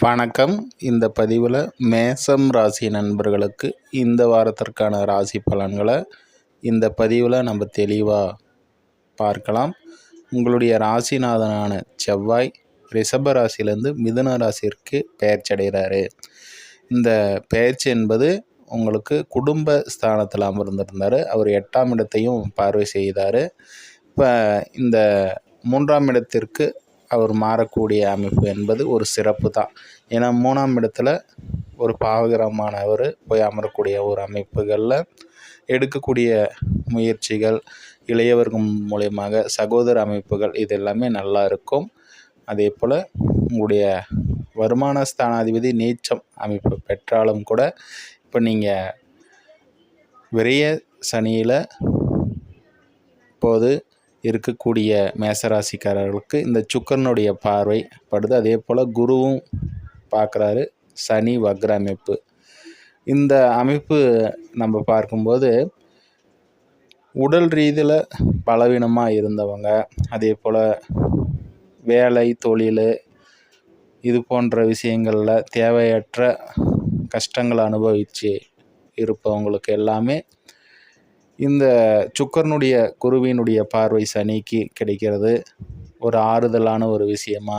வணக்கம். இந்த பதிவில் மேசம் ராசி நண்பர்களுக்கு இந்த வாரத்திற்கான ராசி பலன்களை இந்த பதிவில் நம்ம தெளிவாக பார்க்கலாம். உங்களுடைய ராசிநாதனான செவ்வாய் ரிஷப ராசியிலேருந்து மிதுன ராசிற்கு பெயர்ச்சி. இந்த பெயர்ச்சி என்பது உங்களுக்கு குடும்ப ஸ்தானத்தில் அமர்ந்திருந்தார். அவர் 8ஆம் இடத்தையும் பார்வை செய்தார். இப்போ இந்த 3ஆம் இடத்திற்கு அவர் மாறக்கூடிய அமைப்பு என்பது ஒரு சிறப்பு தான். ஏன்னா 3ஆம் இடத்துல ஒரு பாவகிரகமானவர் போய் அமரக்கூடிய ஒரு அமைப்புகளில் எடுக்கக்கூடிய முயற்சிகள், இளையவர்கள் மூலியமாக சகோதர அமைப்புகள் இது எல்லாமே நல்லா இருக்கும். அதே போல் உங்களுடைய வருமான ஸ்தானாதிபதி நீச்சம் அமைப்பு பெற்றாலும் கூட இப்போ நீங்கள் விரைய சனியில் இப்போது இருக்கக்கூடிய மேசராசிக்காரர்களுக்கு இந்த சுக்கிரனுடைய பார்வை படுது. அதே போல் குருவும் பார்க்குறாரு. சனி வக்ர அமைப்பு. இந்த அமைப்பு நம்ம பார்க்கும்போது உடல் ரீதியில் பலவீனமாக இருந்தவங்க, அதே போல் வேலை தொழில் இது போன்ற விஷயங்களில் தேவையற்ற கஷ்டங்களை அனுபவித்து இருப்பவங்களுக்கு எல்லாமே இந்த சுக்கிரனுடைய குருவினுடைய பார்வை சனிக்கு கிடைக்கிறது ஒரு ஆறுதலான ஒரு விஷயமா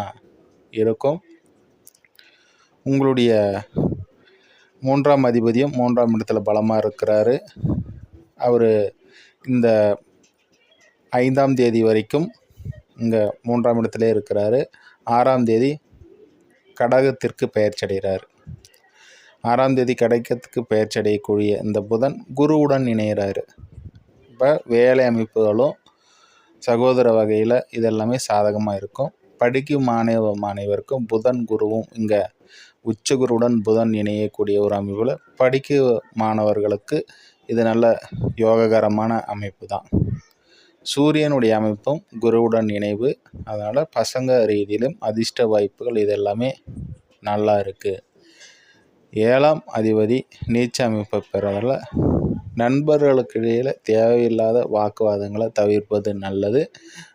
இருக்கும். உங்களுடைய 3ஆம் அதிபதியும் 3ஆம் இடத்துல பலமாக இருக்கிறாரு. அவர் இந்த 5ஆம் தேதி வரைக்கும் இங்கே 3ஆம் இடத்துல இருக்கிறாரு. 6ஆம் தேதி கடகத்திற்கு பெயர்ச்சி. 6ஆம் தேதி கடகத்துக்கு பெயர்ச்சி அடையக்கூடிய இந்த புதன் குருவுடன் இணைகிறாரு. இப்போ வேலை அமைப்புகளும் சகோதர வகையில் இதெல்லாமே சாதகமாக இருக்கும். படிக்கும் மாணவருக்கும் புதன் குருவும் இங்கே உச்சகுருவுடன் புதன் இணையக்கூடிய ஒரு அமைப்பில் படிக்கும் மாணவர்களுக்கு இது நல்ல யோககரமான அமைப்பு தான். சூரியனுடைய அமைப்பும் குருவுடன் இணைவு, அதனால் பசங்க ரீதியிலும் அதிர்ஷ்ட வாய்ப்புகள் இதெல்லாமே நல்லா இருக்குது. 7ஆம் அதிபதி நீச்ச அமைப்பை பெறதில் நண்பர்களுக்கு இடையில் தேவையில்லாத வாக்குவாதங்களை தவிர்ப்பது நல்லது.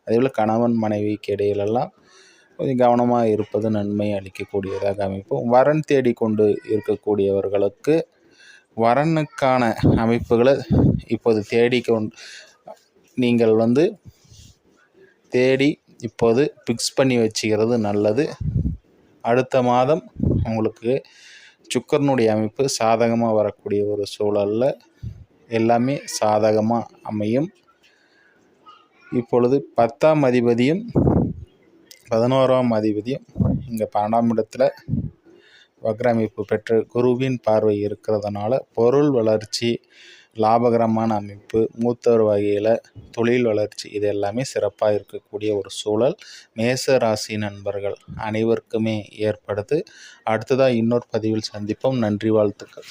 அதேபோல் கணவன் மனைவிக்கு இடையிலெல்லாம் கொஞ்சம் கவனமாக இருப்பது நன்மை அளிக்கக்கூடியதாக அமைப்பு. வரன் தேடிக்கொண்டு இருக்கக்கூடியவர்களுக்கு வரனுக்கான அமைப்புகளை இப்போது நீங்கள் தேடி இப்போது ஃபிக்ஸ் பண்ணி வச்சுக்கிறது நல்லது. அடுத்த மாதம் உங்களுக்கு சுக்கிரனுடைய அமைப்பு சாதகமாக வரக்கூடிய ஒரு சூழலில் எல்லாமே சாதகமாக அமையும். இப்பொழுது 10ஆம் அதிபதியும் 11ஆம் அதிபதியும் இங்கே 12ஆம் இடத்துல வக்ர அமைப்பு பெற்று குருவின் பார்வை இருக்கிறதுனால பொருள் வளர்ச்சி, லாபகரமான அமைப்பு, மூத்தவர் வகையில் தொழில் வளர்ச்சி இது எல்லாமே சிறப்பாக இருக்கக்கூடிய ஒரு சூழல் மேச ராசி நண்பர்கள் அனைவருக்குமே ஏற்படுது. அடுத்ததாக இன்னொரு பதிவில் சந்திப்போம். நன்றி, வாழ்த்துக்கள்.